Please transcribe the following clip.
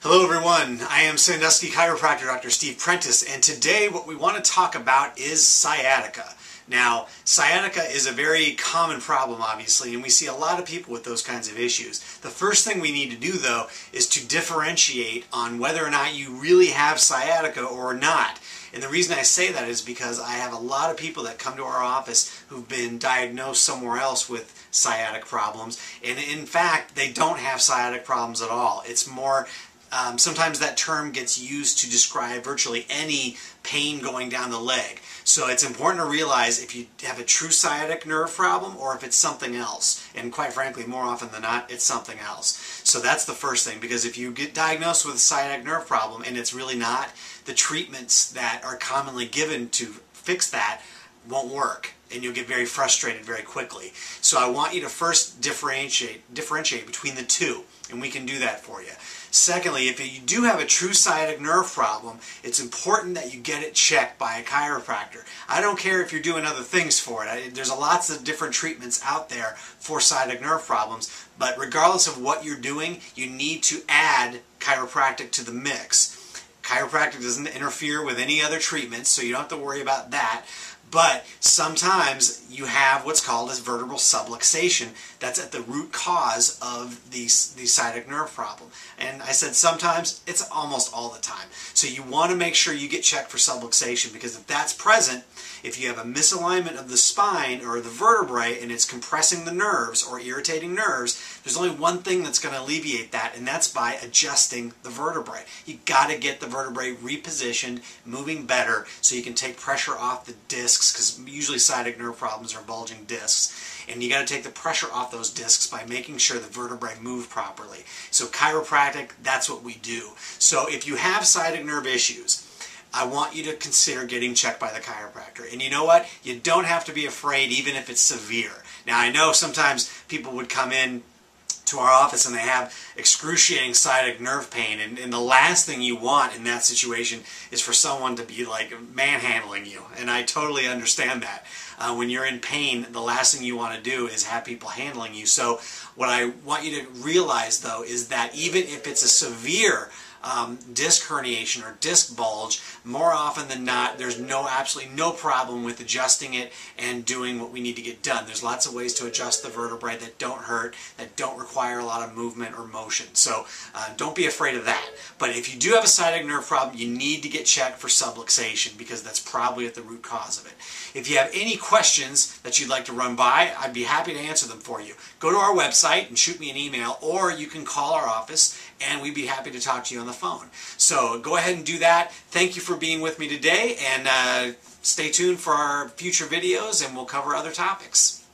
Hello everyone, I am Sandusky Chiropractor Dr. Steve Prentice, and today what we want to talk about is sciatica. Now, sciatica is a very common problem, obviously, and we see a lot of people with those kinds of issues. The first thing we need to do, though, is to differentiate on whether or not you really have sciatica or not. And the reason I say that is because I have a lot of people that come to our office who've been diagnosed somewhere else with sciatic problems, and in fact, they don't have sciatic problems at all. It's more sometimes that term gets used to describe virtually any pain going down the leg. So it's important to realize if you have a true sciatic nerve problem or if it's something else. And quite frankly, more often than not, it's something else. So that's the first thing, because if you get diagnosed with a sciatic nerve problem and it's really not, the treatments that are commonly given to fix that won't work, and you'll get very frustrated very quickly. So I want you to first differentiate between the two, and we can do that for you. Secondly, if you do have a true sciatic nerve problem, it's important that you get it checked by a chiropractor. I don't care if you're doing other things for it. There's lots of different treatments out there for sciatic nerve problems, but regardless of what you're doing, you need to add chiropractic to the mix. Chiropractic doesn't interfere with any other treatments, so you don't have to worry about that. But sometimes you have what's called as vertebral subluxation. That's at the root cause of the sciatic nerve problem. And I said sometimes, it's almost all the time. So you want to make sure you get checked for subluxation, because if that's present, if you have a misalignment of the spine or the vertebrae and it's compressing the nerves or irritating nerves, there's only one thing that's going to alleviate that, and that's by adjusting the vertebrae. You've got to get the vertebrae repositioned, moving better, so you can take pressure off the discs, because usually sciatic nerve problems are bulging discs. And you got to take the pressure off those discs by making sure the vertebrae move properly. So chiropractic, that's what we do. So if you have sciatic nerve issues, I want you to consider getting checked by the chiropractor. And you know what? You don't have to be afraid even if it's severe. Now, I know sometimes people would come in to our office and they have excruciating sciatic nerve pain, and the last thing you want in that situation is for someone to be like manhandling you, and I totally understand that. When you're in pain, the last thing you want to do is have people handling you. So what I want you to realize, though, is that even if it's a severe disc herniation or disc bulge, more often than not, there's absolutely no problem with adjusting it and doing what we need to get done. There's lots of ways to adjust the vertebrae that don't hurt, that don't require a lot of movement or motion. So don't be afraid of that. But if you do have a sciatic nerve problem, you need to get checked for subluxation, because that's probably at the root cause of it. If you have any questions that you'd like to run by, I'd be happy to answer them for you. Go to our website and shoot me an email, or you can call our office and we'd be happy to talk to you on the phone. So go ahead and do that. Thank you for being with me today, and stay tuned for our future videos, and we'll cover other topics.